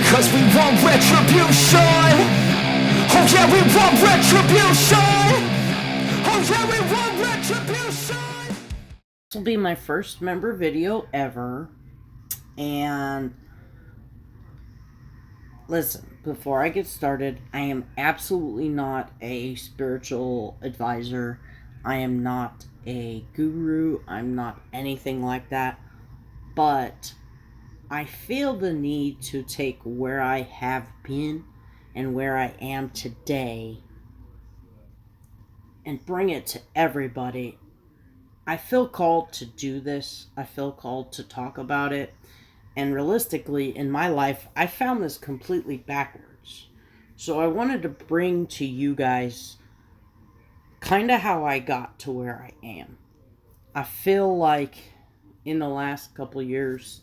Cause we want retribution. Oh yeah, we want retribution. Oh yeah, we want retribution. This will be my first member video ever. And listen, before I get started, I am absolutely not a spiritual advisor. I am not a guru. I'm not anything like that. But I feel the need to take where I have been and where I am today and bring it to everybody. I feel called to do this. I feel called to talk about it. And realistically, in my life, I found this completely backwards. So I wanted to bring to you guys kind of how I got to where I am. I feel like in the last couple of years,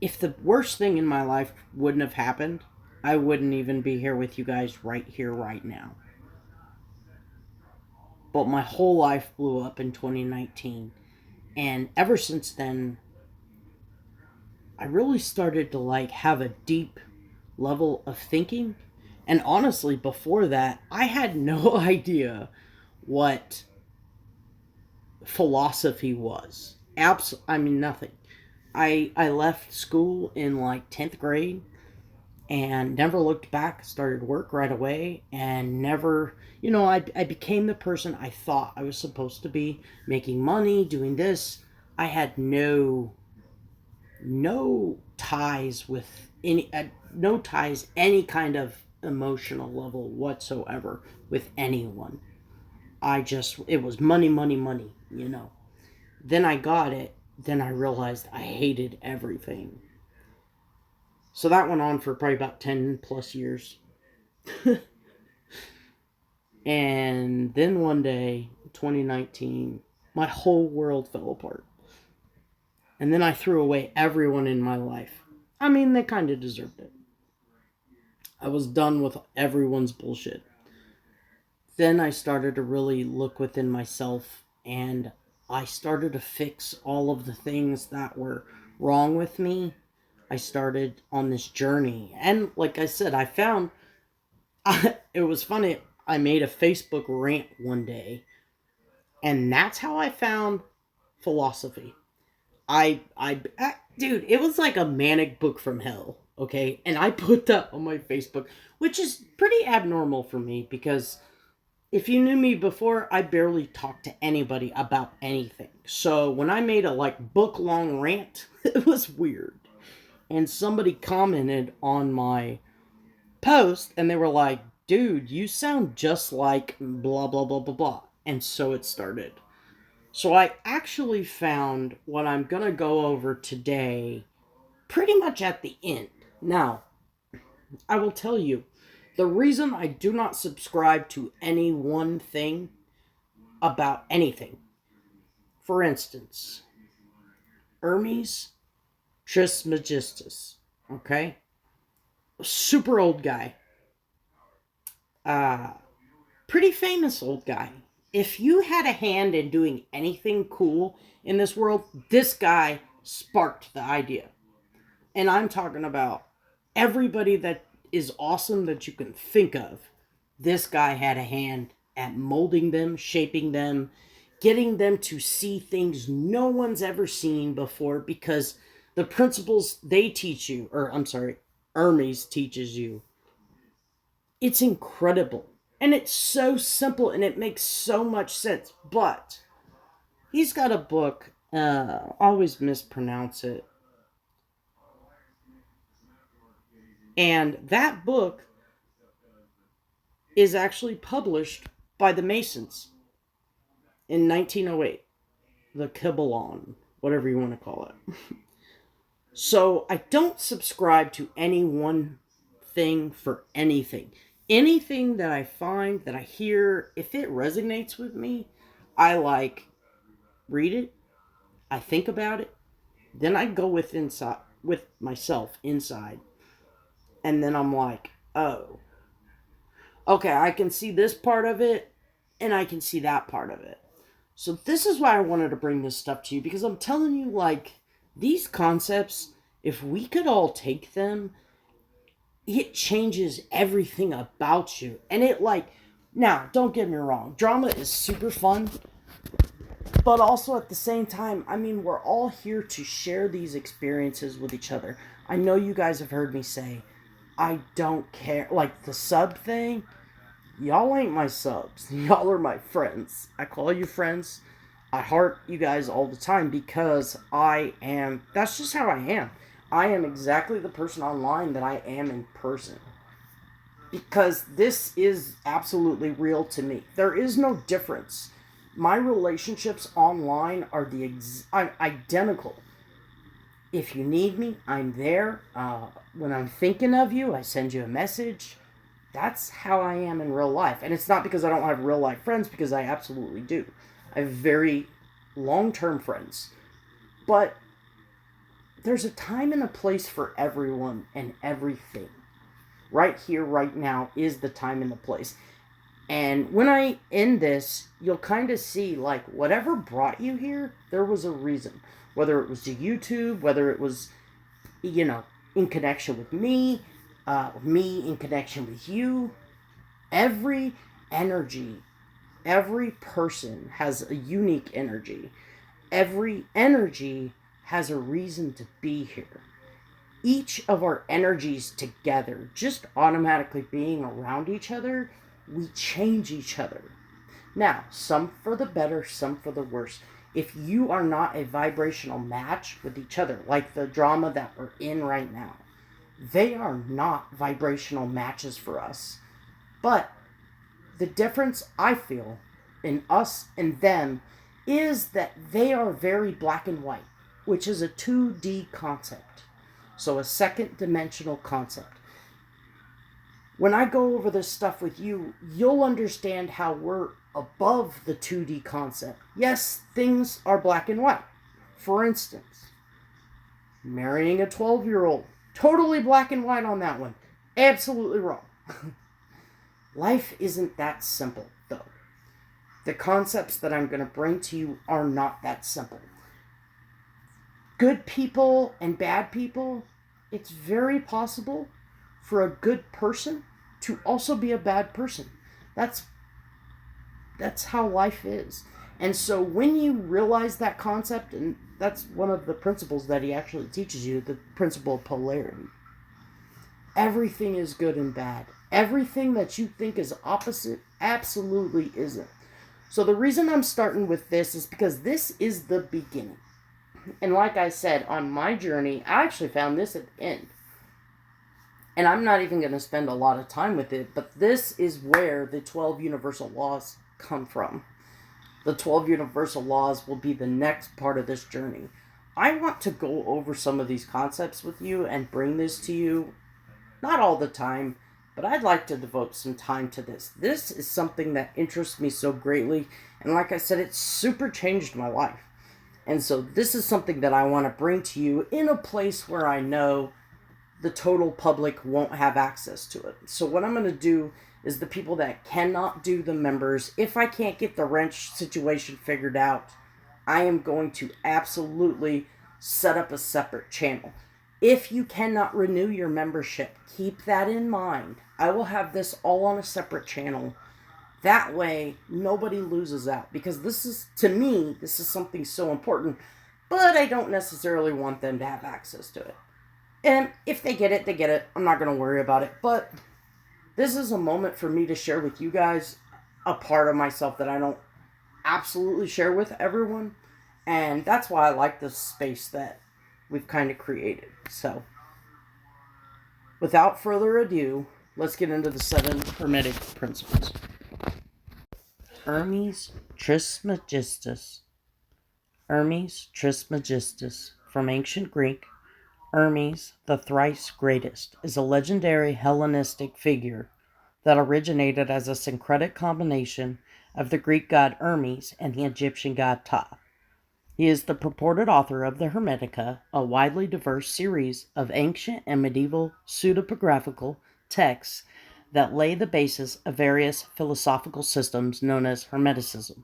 if the worst thing in my life wouldn't have happened, I wouldn't even be here with you guys right here, right now. But my whole life blew up in 2019. And ever since then, I really started to have a deep level of thinking. And honestly, before that, I had no idea what philosophy was. Nothing. I left school in 10th grade and never looked back. Started work right away and never, I became the person I thought I was supposed to be, making money, doing this. I had no ties with any kind of emotional level whatsoever with anyone. It was money, money, money, Then I got it. Then I realized I hated everything. So that went on for probably about 10 plus years. And then one day, 2019, my whole world fell apart. And then I threw away everyone in my life. They kind of deserved it. I was done with everyone's bullshit. Then I started to really look within myself, and I started to fix all of the things that were wrong with me. I started on this journey. And like I said, it was funny. I made a Facebook rant one day, and that's how I found philosophy. Dude, it was like a manic book from hell, okay? And I put that on my Facebook, which is pretty abnormal for me because if you knew me before, I barely talked to anybody about anything. So when I made a book-long rant, it was weird. And somebody commented on my post, and they were like, dude, you sound just like blah, blah, blah, blah, blah. And so it started. So I actually found what I'm going to go over today pretty much at the end. Now, I will tell you, the reason I do not subscribe to any one thing about anything, for instance, Hermes Trismegistus, okay? Super old guy. Pretty famous old guy. If you had a hand in doing anything cool in this world, this guy sparked the idea. And I'm talking about everybody that is awesome that you can think of. This guy had a hand at molding them, shaping them, getting them to see things no one's ever seen before, because the principles they teach you, Hermes teaches you, it's incredible. And it's so simple and it makes so much sense. But he's got a book, always mispronounce it. And that book is actually published by the Masons in 1908. The Kabbalah, whatever you want to call it. So I don't subscribe to any one thing for anything. Anything that I find, that I hear, if it resonates with me, I read it, I think about it, then I go with myself inside, and then I'm like, oh, okay, I can see this part of it, and I can see that part of it. So this is why I wanted to bring this stuff to you, because I'm telling you, these concepts if we could all take them, it changes everything about you. And it, like, now, don't get me wrong, drama is super fun, but also at the same time, I mean, we're all here to share these experiences with each other. I know you guys have heard me say, I don't care. Like the sub thing, y'all ain't my subs. Y'all are my friends. I call you friends. I heart you guys all the time because that's just how I am. I am exactly the person online that I am in person. Because this is absolutely real to me. There is no difference. My relationships online are identical. If you need me, I'm there. When I'm thinking of you, I send you a message. That's how I am in real life. And it's not because I don't have real life friends, because I absolutely do. I have very long term friends. But there's a time and a place for everyone and everything. Right here, right now is the time and the place. And when I end this, you'll kind of see, like, whatever brought you here, there was a reason. Whether it was to YouTube, whether it was, in connection with me in connection with you. Every energy, every person has a unique energy. Every energy has a reason to be here. Each of our energies together, just automatically being around each other, we change each other. Now, some for the better, some for the worse. If you are not a vibrational match with each other, like the drama that we're in right now, they are not vibrational matches for us. But the difference I feel in us and them is that they are very black and white, which is a 2D concept. So a second dimensional concept. When I go over this stuff with you, you'll understand how we're above the 2D concept. Yes, things are black and white. For instance, marrying a 12-year-old. Totally black and white on that one. Absolutely wrong. Life isn't that simple, though. The concepts that I'm going to bring to you are not that simple. Good people and bad people, it's very possible for a good person to also be a bad person. That's how life is. And so when you realize that concept, and that's one of the principles that he actually teaches you, the principle of polarity. Everything is good and bad. Everything that you think is opposite absolutely isn't. So the reason I'm starting with this is because this is the beginning. And like I said, on my journey, I actually found this at the end. And I'm not even going to spend a lot of time with it, but this is where the 12 universal laws come from. The 12 universal laws will be the next part of this journey. I want to go over some of these concepts with you and bring this to you. Not all the time, but I'd like to devote some time to this. This is something that interests me so greatly, and like I said, it's super changed my life. And so this is something that I want to bring to you in a place where I know the total public won't have access to it. So what I'm going to do is the people that cannot do the members, if I can't get the wrench situation figured out, I am going to absolutely set up a separate channel. If you cannot renew your membership, keep that in mind. I will have this all on a separate channel. That way, nobody loses out. Because this is, to me, this is something so important. But I don't necessarily want them to have access to it. And if they get it, they get it. I'm not going to worry about it. But this is a moment for me to share with you guys a part of myself that I don't absolutely share with everyone. And that's why I like this space that we've kind of created. So, without further ado, let's get into the 7 Hermetic Principles. Hermes Trismegistus. Hermes Trismegistus, from ancient Greek, Hermes, the thrice greatest, is a legendary Hellenistic figure that originated as a syncretic combination of the Greek god Hermes and the Egyptian god Ptah. He is the purported author of the Hermetica, a widely diverse series of ancient and medieval pseudepigraphical texts that lay the basis of various philosophical systems known as Hermeticism.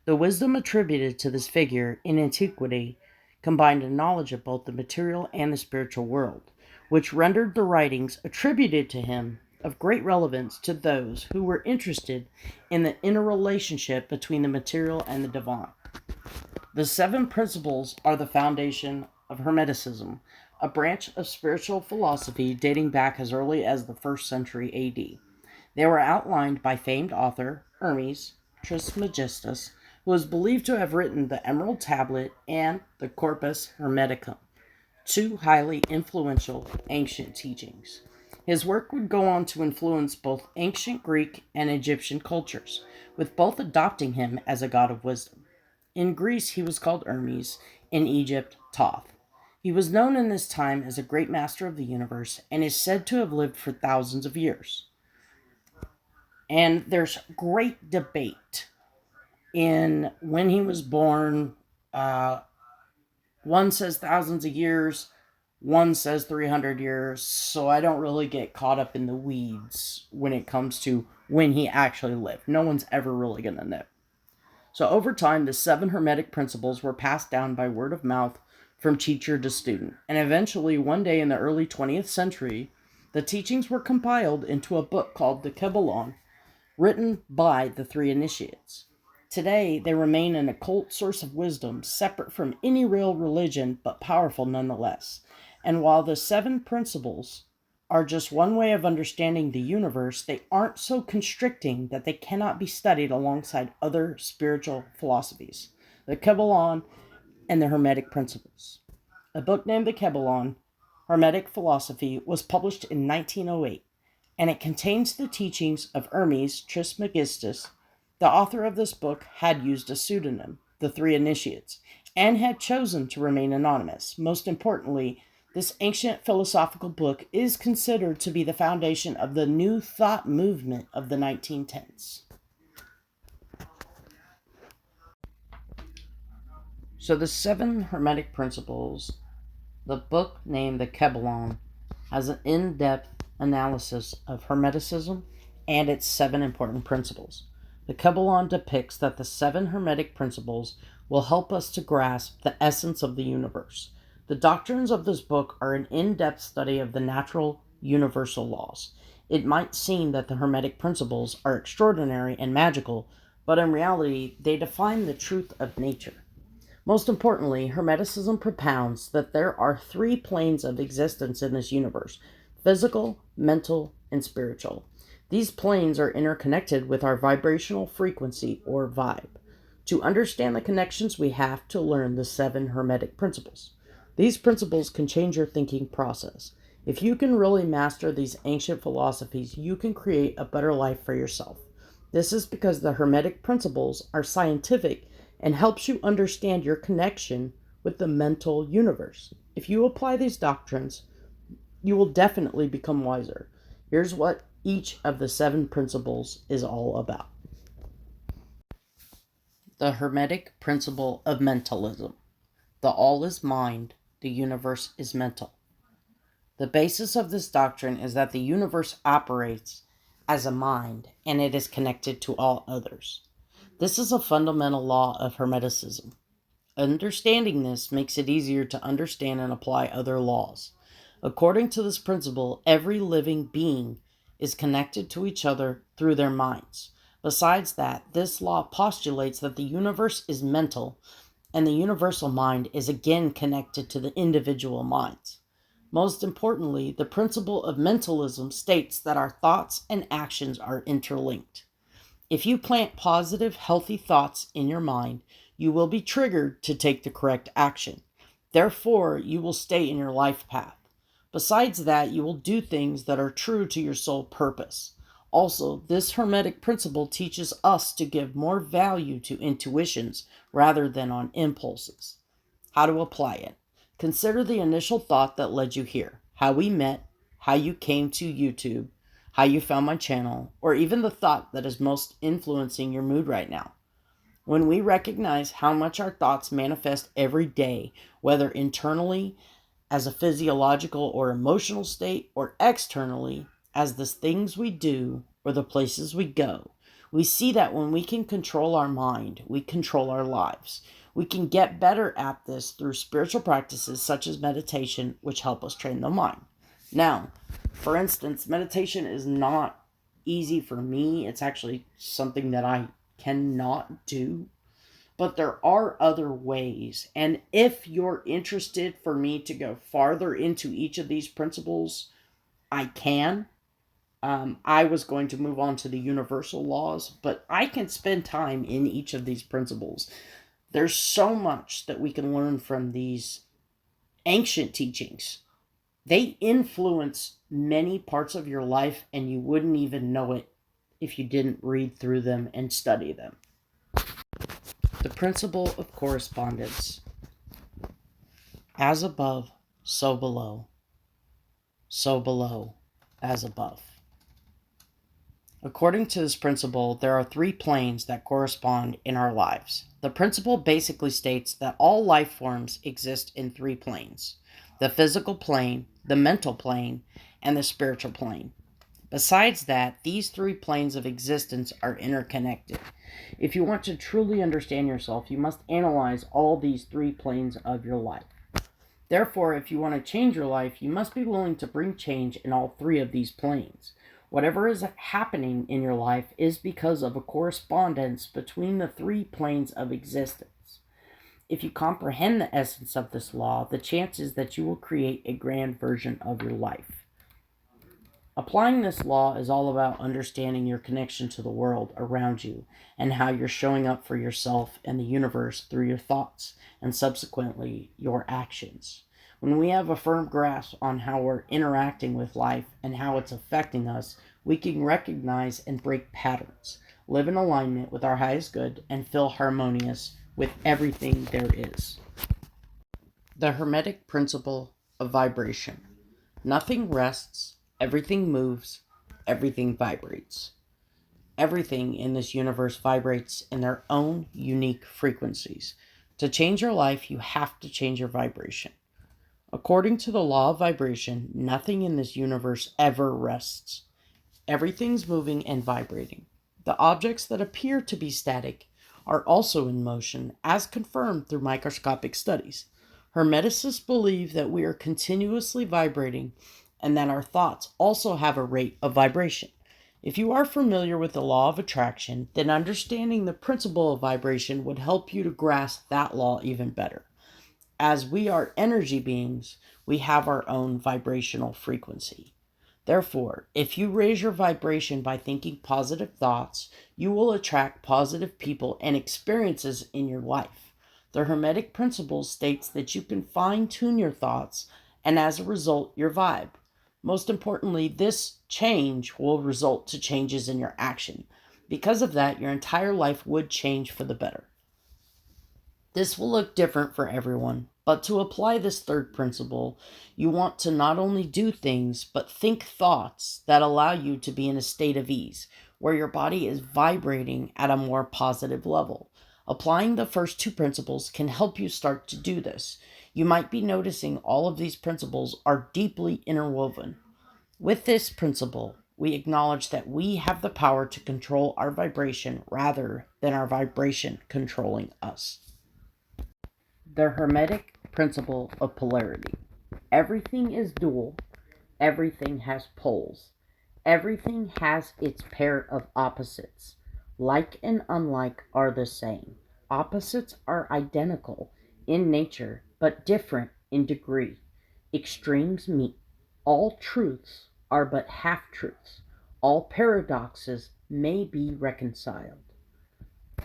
The wisdom attributed to this figure in antiquity combined a knowledge of both the material and the spiritual world, which rendered the writings attributed to him of great relevance to those who were interested in the interrelationship between the material and the divine. The seven principles are the foundation of Hermeticism, a branch of spiritual philosophy dating back as early as the 1st century AD. They were outlined by famed author Hermes Trismegistus, who is believed to have written the Emerald Tablet and the Corpus Hermeticum, two highly influential ancient teachings. His work would go on to influence both ancient Greek and Egyptian cultures, with both adopting him as a god of wisdom. In Greece, he was called Hermes, in Egypt, Thoth. He was known in this time as a great master of the universe and is said to have lived for thousands of years. And there's great debate in when he was born. One says thousands of years, one says 300 years, so I don't really get caught up in the weeds when it comes to when he actually lived. No one's ever really going to know. So over time, the 7 Hermetic Principles were passed down by word of mouth from teacher to student. And eventually, one day in the early 20th century, the teachings were compiled into a book called the Kybalion, written by the 3 initiates. Today, they remain an occult source of wisdom, separate from any real religion, but powerful nonetheless. And while the 7 principles are just one way of understanding the universe, they aren't so constricting that they cannot be studied alongside other spiritual philosophies. The Kybalion and the Hermetic Principles. A book named The Kybalion, Hermetic Philosophy, was published in 1908, and it contains the teachings of Hermes Trismegistus. The author of this book had used a pseudonym, the 3 initiates, and had chosen to remain anonymous. Most importantly, this ancient philosophical book is considered to be the foundation of the New Thought movement of the 1910s. So the 7 Hermetic Principles, the book named the Kybalion, has an in-depth analysis of Hermeticism and its 7 important principles. The Kybalion depicts that the 7 Hermetic Principles will help us to grasp the essence of the universe. The doctrines of this book are an in-depth study of the natural universal laws. It might seem that the Hermetic Principles are extraordinary and magical, but in reality, they define the truth of nature. Most importantly, Hermeticism propounds that there are 3 planes of existence in this universe: physical, mental, and spiritual. These planes are interconnected with our vibrational frequency or vibe. To understand the connections, we have to learn the 7 Hermetic Principles. These principles can change your thinking process. If you can really master these ancient philosophies, you can create a better life for yourself. This is because the Hermetic Principles are scientific and helps you understand your connection with the mental universe. If you apply these doctrines, you will definitely become wiser. Here's what each of the 7 principles is all about. The Hermetic Principle of Mentalism. The all is mind, the universe is mental. The basis of this doctrine is that the universe operates as a mind, and it is connected to all others. This is a fundamental law of Hermeticism. Understanding this makes it easier to understand and apply other laws. According to this principle, every living being is connected to each other through their minds. Besides that, this law postulates that the universe is mental, and the universal mind is again connected to the individual minds. Most importantly, the principle of mentalism states that our thoughts and actions are interlinked. If you plant positive, healthy thoughts in your mind, you will be triggered to take the correct action. Therefore, you will stay in your life path. Besides that, you will do things that are true to your soul purpose. Also, this Hermetic principle teaches us to give more value to intuitions rather than on impulses. How to apply it. Consider the initial thought that led you here, how we met, how you came to YouTube, how you found my channel, or even the thought that is most influencing your mood right now. When we recognize how much our thoughts manifest every day, whether internally as a physiological or emotional state, or externally as the things we do or the places we go, we see that when we can control our mind, we control our lives. We can get better at this through spiritual practices such as meditation, which help us train the mind. Now, for instance, meditation is not easy for me. It's actually something that I cannot do. But there are other ways. And if you're interested for me to go farther into each of these principles, I can. I was going to move on to the universal laws, but I can spend time in each of these principles. There's so much that we can learn from these ancient teachings. They influence many parts of your life, and you wouldn't even know it if you didn't read through them and study them. The principle of correspondence. As above, so below. So below, as above. According to this principle, there are 3 planes that correspond in our lives. The principle basically states that all life forms exist in 3 planes: the physical plane, the mental plane, and the spiritual plane. Besides that, these 3 planes of existence are interconnected. If you want to truly understand yourself, you must analyze all these 3 planes of your life. Therefore, if you want to change your life, you must be willing to bring change in all 3 of these planes. Whatever is happening in your life is because of a correspondence between the 3 planes of existence. If you comprehend the essence of this law, the chance is that you will create a grand version of your life. Applying this law is all about understanding your connection to the world around you and how you're showing up for yourself and the universe through your thoughts and subsequently your actions. When we have a firm grasp on how we're interacting with life and how it's affecting us, we can recognize and break patterns, live in alignment with our highest good, and feel harmonious with everything there is. The Hermetic Principle of Vibration. Nothing rests, everything moves, everything vibrates. Everything in this universe vibrates in their own unique frequencies. To change your life, you have to change your vibration. According to the law of vibration, nothing in this universe ever rests. Everything's moving and vibrating. The objects that appear to be static are also in motion, as confirmed through microscopic studies. Hermeticists believe that we are continuously vibrating and that our thoughts also have a rate of vibration. If you are familiar with the law of attraction, then understanding the principle of vibration would help you to grasp that law even better. As we are energy beings, we have our own vibrational frequency. Therefore, if you raise your vibration by thinking positive thoughts, you will attract positive people and experiences in your life. The Hermetic Principles states that you can fine-tune your thoughts and as a result, your vibe. Most importantly, this change will result to changes in your action. Because of that, your entire life would change for the better. This will look different for everyone, but to apply this 3rd principle, you want to not only do things, but think thoughts that allow you to be in a state of ease, where your body is vibrating at a more positive level. Applying the first 2 principles can help you start to do this. You might be noticing all of these principles are deeply interwoven. With this principle, we acknowledge that we have the power to control our vibration rather than our vibration controlling us. The Hermetic Principle of Polarity. Everything is dual. Everything has poles. Everything has its pair of opposites. Like and unlike are the same. Opposites are identical in nature, but different in degree. Extremes meet. All truths are but half-truths. All paradoxes may be reconciled.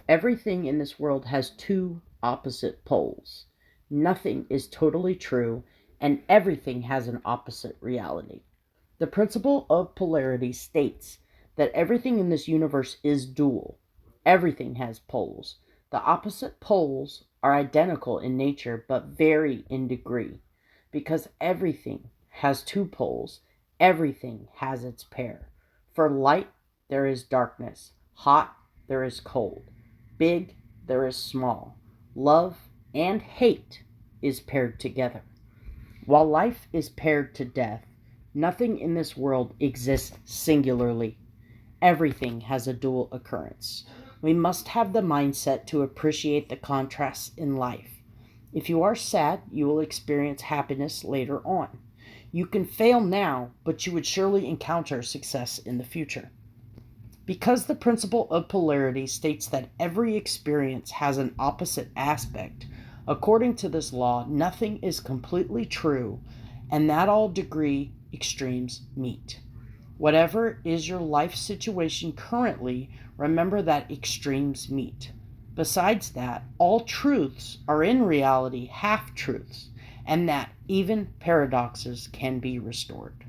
Everything in this world has 2 opposite poles. Nothing is totally true, and everything has an opposite reality. The principle of polarity states that everything in this universe is dual. Everything has poles. The opposite poles are identical in nature but vary in degree. Because everything has 2 poles, everything has its pair. For light, there is darkness. Hot, there is cold. Big, there is small. Love and hate is paired together. While life is paired to death, nothing in this world exists singularly. Everything has a dual occurrence. We must have the mindset to appreciate the contrasts in life. If you are sad, you will experience happiness later on. You can fail now, but you would surely encounter success in the future. Because the principle of polarity states that every experience has an opposite aspect, according to this law, nothing is completely true, and that all degree extremes meet. Whatever is your life situation currently, remember that extremes meet. Besides that, all truths are in reality half-truths, and that even paradoxes can be restored.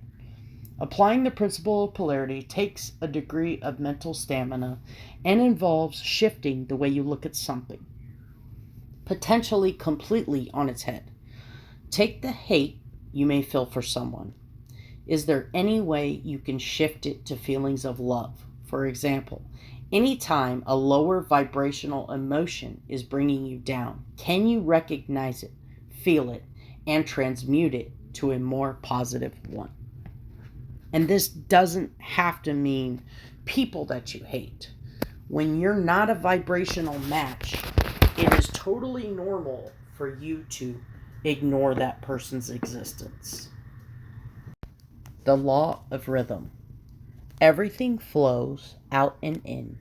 Applying the principle of polarity takes a degree of mental stamina and involves shifting the way you look at something, potentially completely on its head. Take the hate you may feel for someone. Is there any way you can shift it to feelings of love? For example, anytime a lower vibrational emotion is bringing you down, can you recognize it, feel it, and transmute it to a more positive one? And this doesn't have to mean people that you hate. When you're not a vibrational match, it is totally normal for you to ignore that person's existence. The law of rhythm. Everything flows out and in.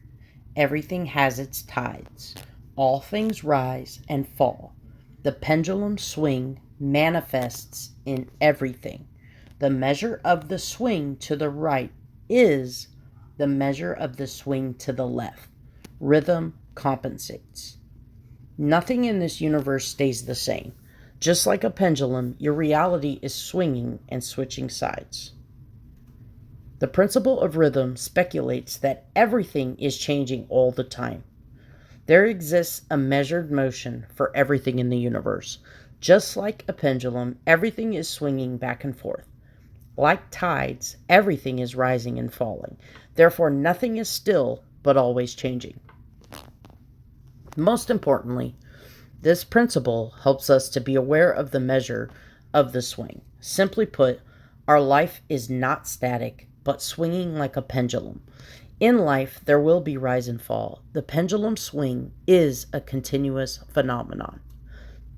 Everything has its tides. All things rise and fall. The pendulum swing manifests in everything. The measure of the swing to the right is the measure of the swing to the left. Rhythm compensates. Nothing in this universe stays the same. Just like a pendulum, your reality is swinging and switching sides. The principle of rhythm speculates that everything is changing all the time. There exists a measured motion for everything in the universe. Just like a pendulum, everything is swinging back and forth. Like tides, everything is rising and falling. Therefore, nothing is still, but always changing. Most importantly, this principle helps us to be aware of the measure of the swing. Simply put, our life is not static, but swinging like a pendulum. In life, there will be rise and fall. The pendulum swing is a continuous phenomenon.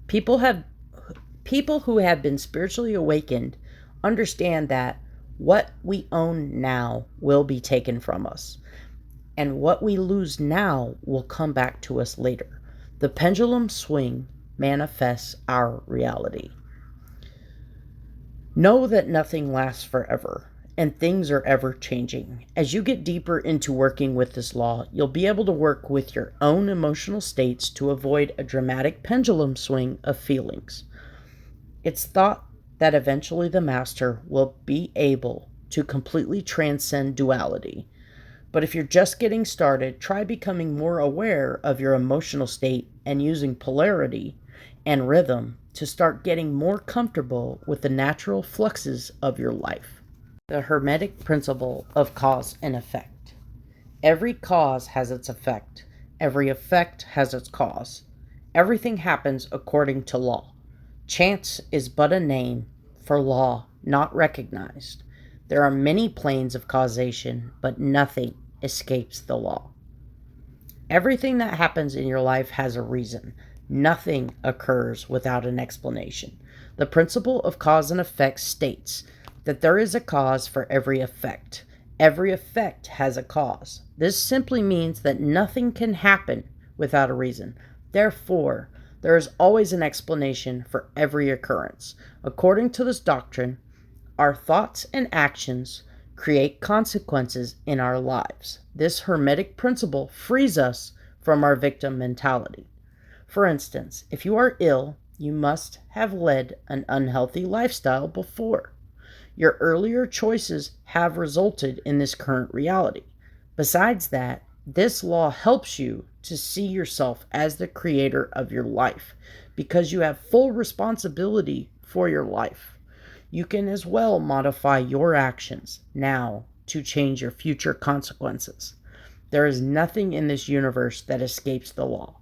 People who have been spiritually awakened understand that what we own now will be taken from us, and what we lose now will come back to us later. The pendulum swing manifests our reality. Know that nothing lasts forever, and things are ever changing. As you get deeper into working with this law, you'll be able to work with your own emotional states to avoid a dramatic pendulum swing of feelings. It's thought that eventually the master will be able to completely transcend duality. But if you're just getting started, try becoming more aware of your emotional state and using polarity and rhythm to start getting more comfortable with the natural fluxes of your life. The Hermetic Principle of cause and effect. Every cause has its effect. Every effect has its cause. Everything happens according to law. Chance is but a name for law not recognized. There are many planes of causation, but nothing escapes the law. Everything that happens in your life has a reason. Nothing occurs without an explanation. The principle of cause and effect states that there is a cause for every effect. Every effect has a cause. This simply means that nothing can happen without a reason. Therefore, there is always an explanation for every occurrence. According to this doctrine, our thoughts and actions create consequences in our lives. This Hermetic principle frees us from our victim mentality. For instance, if you are ill, you must have led an unhealthy lifestyle before. Your earlier choices have resulted in this current reality. Besides that, this law helps you to see yourself as the creator of your life because you have full responsibility for your life. You can as well modify your actions now to change your future consequences. There is nothing in this universe that escapes the law.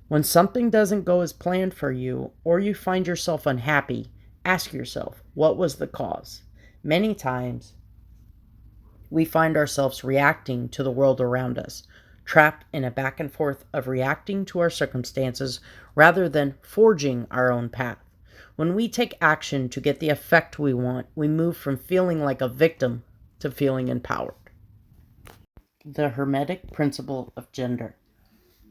When something doesn't go as planned for you, or you find yourself unhappy, ask yourself, what was the cause? Many times, we find ourselves reacting to the world around us, trapped in a back and forth of reacting to our circumstances rather than forging our own path. When we take action to get the effect we want, we move from feeling like a victim to feeling empowered. The Hermetic Principle of Gender.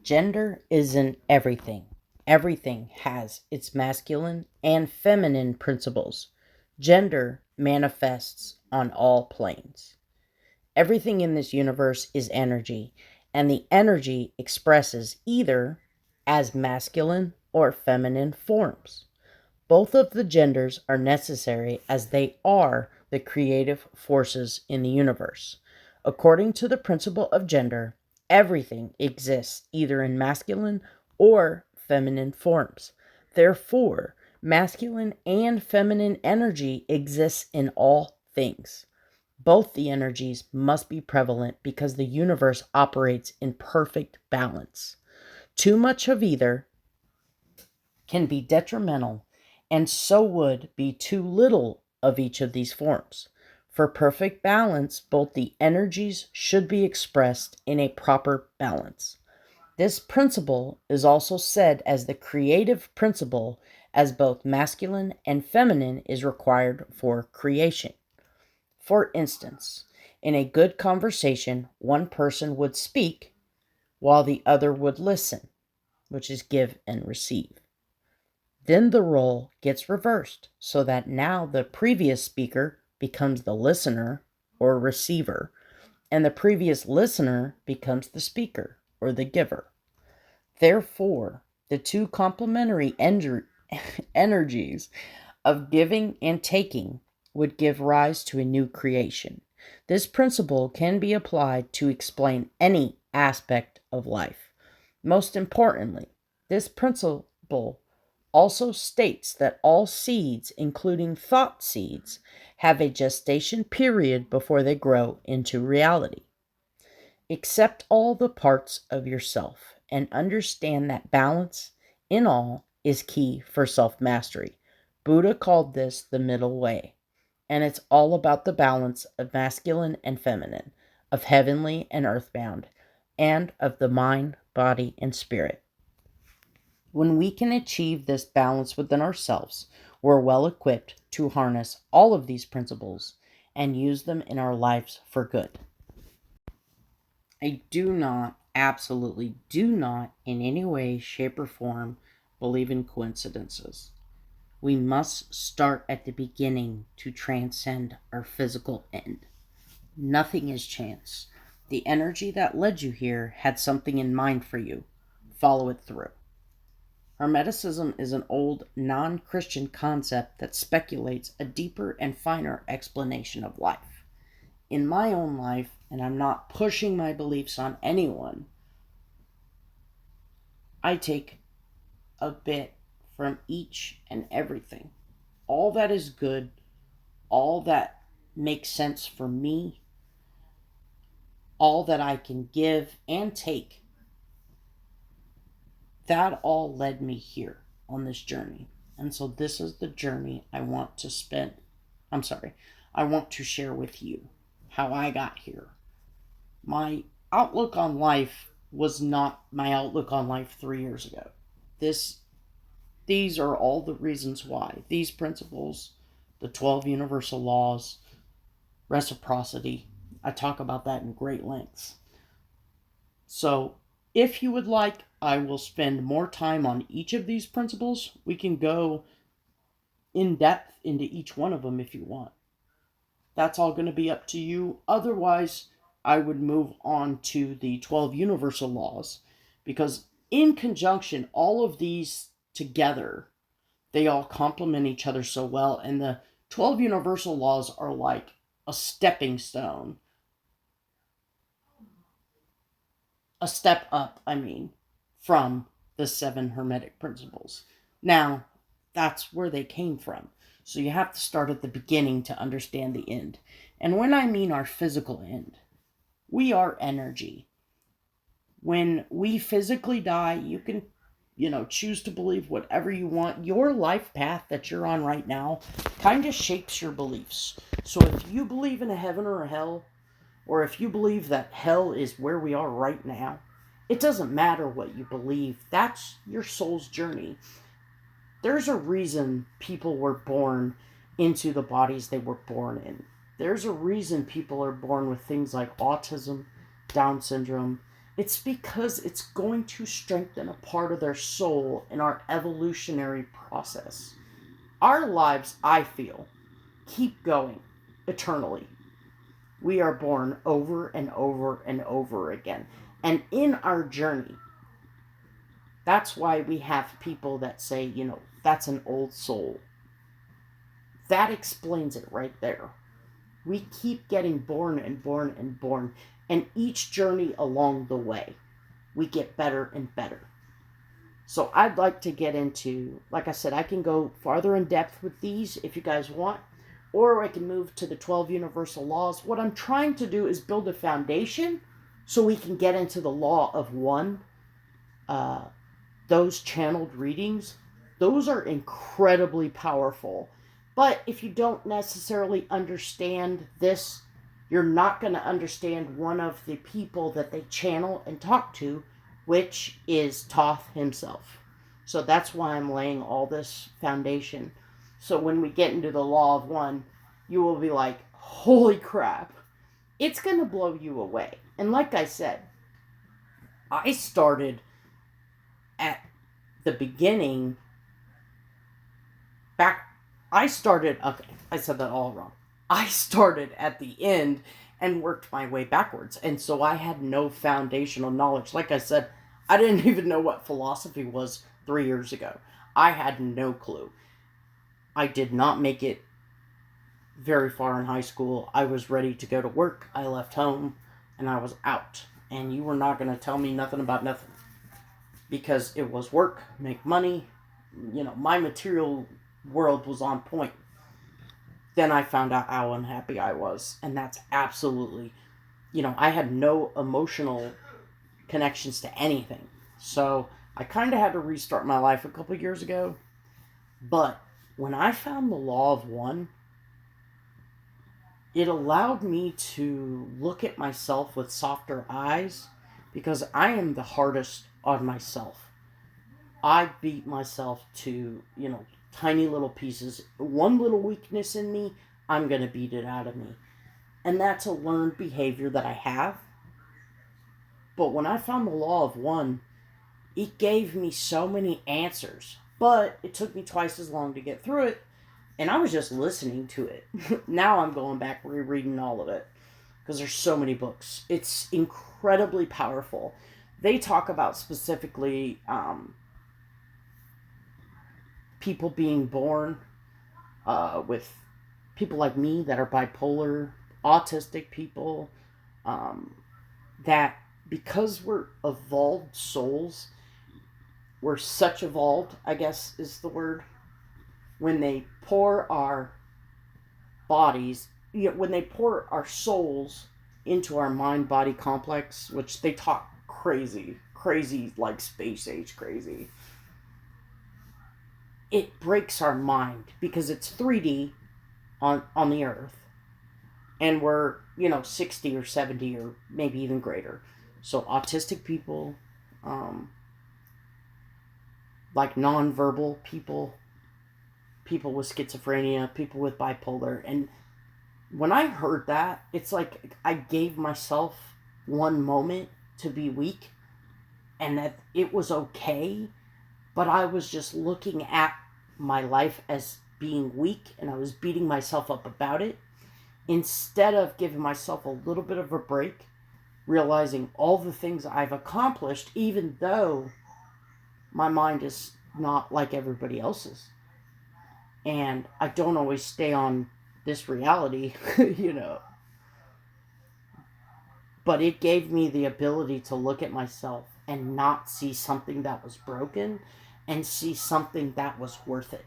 Gender isn't everything. Everything has its masculine and feminine principles. Gender manifests on all planes. Everything in this universe is energy, and the energy expresses either as masculine or feminine forms. Both of the genders are necessary as they are the creative forces in the universe. According to the principle of gender, everything exists either in masculine or feminine forms. Therefore, masculine and feminine energy exists in all things. Both the energies must be prevalent because the universe operates in perfect balance. Too much of either can be detrimental, and so would be too little of each of these forms. For perfect balance, both the energies should be expressed in a proper balance. This principle is also said as the creative principle, as both masculine and feminine is required for creation. For instance, in a good conversation, one person would speak while the other would listen, which is give and receive. Then the role gets reversed so that now the previous speaker becomes the listener or receiver, and the previous listener becomes the speaker or the giver. Therefore, the two complementary energies of giving and taking would give rise to a new creation. This principle can be applied to explain any aspect of life. Most importantly, this principle also states that all seeds, including thought seeds, have a gestation period before they grow into reality. Accept all the parts of yourself and understand that balance in all is key for self-mastery. Buddha called this the middle way, and it's all about the balance of masculine and feminine, of heavenly and earthbound, and of the mind, body, and spirit. When we can achieve this balance within ourselves, we're well equipped to harness all of these principles and use them in our lives for good. I do not, absolutely do not, in any way, shape, or form, believe in coincidences. We must start at the beginning to transcend our physical end. Nothing is chance. The energy that led you here had something in mind for you. Follow it through. Hermeticism is an old, non-Christian concept that speculates a deeper and finer explanation of life. In my own life, and I'm not pushing my beliefs on anyone, I take a bit from each and everything. All that is good, all that makes sense for me, all that I can give and take, that all led me here on this journey. And so this is the journey I want to I want to share with you how I got here. My outlook on life was not my outlook on life 3 years ago. These are all the reasons why. These principles, the 12 universal laws, reciprocity, I talk about that in great lengths. So, if you would like, I will spend more time on each of these principles. We can go in depth into each one of them if you want. That's all going to be up to you. Otherwise, I would move on to the 12 universal laws, because in conjunction, all of these together, they all complement each other so well. And the 12 universal laws are like a stepping stone. A step up, from the 7 Hermetic Principles. Now, that's where they came from. So you have to start at the beginning to understand the end. And when I mean our physical end, we are energy. When we physically die, you can, choose to believe whatever you want. Your life path that you're on right now kind of shapes your beliefs. So if you believe in a heaven or a hell, or if you believe that hell is where we are right now, it doesn't matter what you believe. That's your soul's journey. There's a reason people were born into the bodies they were born in. There's a reason people are born with things like autism, Down syndrome. It's because it's going to strengthen a part of their soul in our evolutionary process. Our lives, I feel, keep going eternally. We are born over and over and over again. And in our journey, that's why we have people that say, that's an old soul. That explains it right there. We keep getting born and born and born, and each journey along the way, we get better and better. So I'd like to get into, like I said, I can go farther in depth with these if you guys want, or I can move to the 12 universal laws. What I'm trying to do is build a foundation so we can get into the law of one. Those channeled readings, those are incredibly powerful. But if you don't necessarily understand this, you're not going to understand one of the people that they channel and talk to, which is Thoth himself. So that's why I'm laying all this foundation. So when we get into the law of one, you will be like, holy crap. It's going to blow you away. And like I said, I started at the beginning, okay, I said that all wrong. I started at the end and worked my way backwards. And so I had no foundational knowledge. Like I said, I didn't even know what philosophy was 3 years ago. I had no clue. I did not make it very far in high school. I was ready to go to work. I left home and I was out. And you were not going to tell me nothing about nothing. Because it was work, make money. My material world was on point. Then I found out how unhappy I was. And that's absolutely, I had no emotional connections to anything. So I kind of had to restart my life a couple years ago. But when I found the law of one, it allowed me to look at myself with softer eyes, because I am the hardest on myself. I beat myself to, tiny little pieces. One little weakness in me, I'm going to beat it out of me. And that's a learned behavior that I have. But when I found the law of one, it gave me so many answers. But it took me twice as long to get through it. And I was just listening to it. Now I'm going back rereading all of it, because there's so many books. It's incredibly powerful. They talk about specifically people being born with people like me that are bipolar, autistic people, that because we're evolved souls, we're such evolved, I guess is the word, when they pour our bodies, when they pour our souls into our mind-body complex, which they talk crazy, like space age crazy, it breaks our mind because it's 3D on the earth, and we're 60 or 70 or maybe even greater. So autistic people, like non-verbal people with schizophrenia, people with bipolar. And when I heard that, it's like I gave myself one moment to be weak, and that it was okay, but I was just looking at my life as being weak, and I was beating myself up about it, instead of giving myself a little bit of a break, realizing all the things I've accomplished, even though my mind is not like everybody else's. And I don't always stay on this reality, But it gave me the ability to look at myself and not see something that was broken, and see something that was worth it.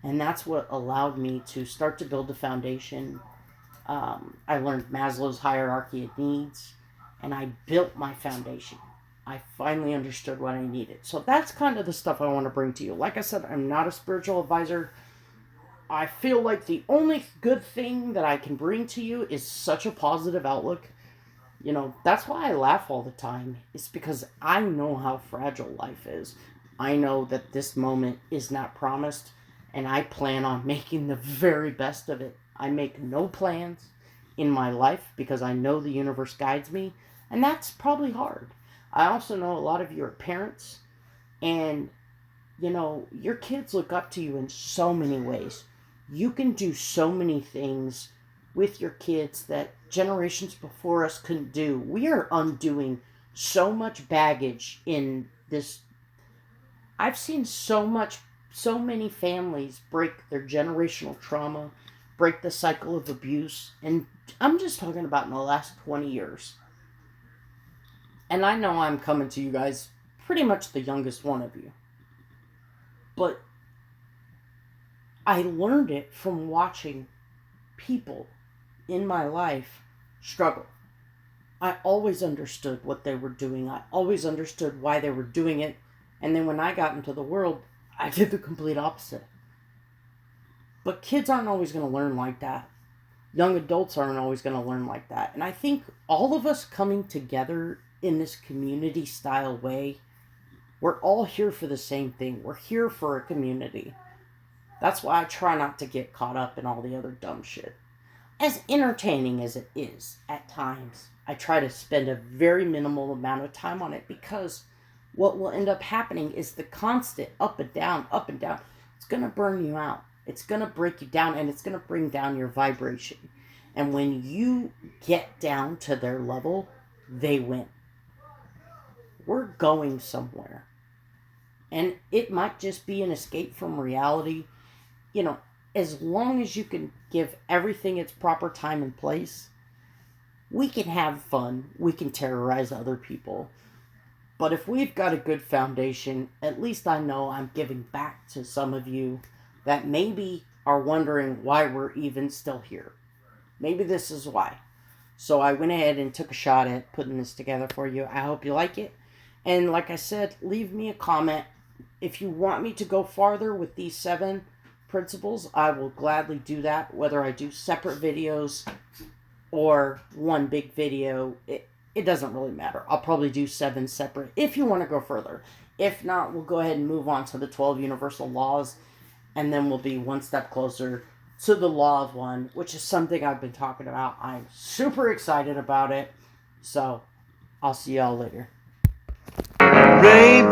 And that's what allowed me to start to build a foundation. I learned Maslow's hierarchy of needs, and I built my foundation. I finally understood what I needed. So that's kind of the stuff I want to bring to you. Like I said, I'm not a spiritual advisor. I feel like the only good thing that I can bring to you is such a positive outlook. That's why I laugh all the time. It's because I know how fragile life is. I know that this moment is not promised, and I plan on making the very best of it. I make no plans in my life because I know the universe guides me, and that's probably hard. I also know a lot of you are parents, and your kids look up to you in so many ways. You can do so many things with your kids that generations before us couldn't do. We are undoing so much baggage in this. I've seen so many families break their generational trauma, break the cycle of abuse, and I'm just talking about in the last 20 years. And I know I'm coming to you guys pretty much the youngest one of you. But I learned it from watching people in my life struggle. I always understood what they were doing. I always understood why they were doing it. And then when I got into the world, I did the complete opposite. But kids aren't always going to learn like that. Young adults aren't always going to learn like that. And I think all of us coming together in this community style way, we're all here for the same thing. We're here for a community. That's why I try not to get caught up in all the other dumb shit. As entertaining as it is at times, I try to spend a very minimal amount of time on it because what will end up happening is the constant up and down, up and down. It's going to burn you out. It's going to break you down, and it's going to bring down your vibration. And when you get down to their level, they win. We're going somewhere. And it might just be an escape from reality. As long as you can give everything its proper time and place, we can have fun. We can terrorize other people. But if we've got a good foundation, at least I know I'm giving back to some of you that maybe are wondering why we're even still here. Maybe this is why. So I went ahead and took a shot at putting this together for you. I hope you like it. And like I said, leave me a comment. If you want me to go farther with these 7 principles, I will gladly do that. Whether I do separate videos or one big video, it doesn't really matter. I'll probably do 7 separate if you want to go further. If not, we'll go ahead and move on to the 12 universal laws, and then we'll be one step closer to the law of one, which is something I've been talking about. I'm super excited about it. So, I'll see y'all later. Ray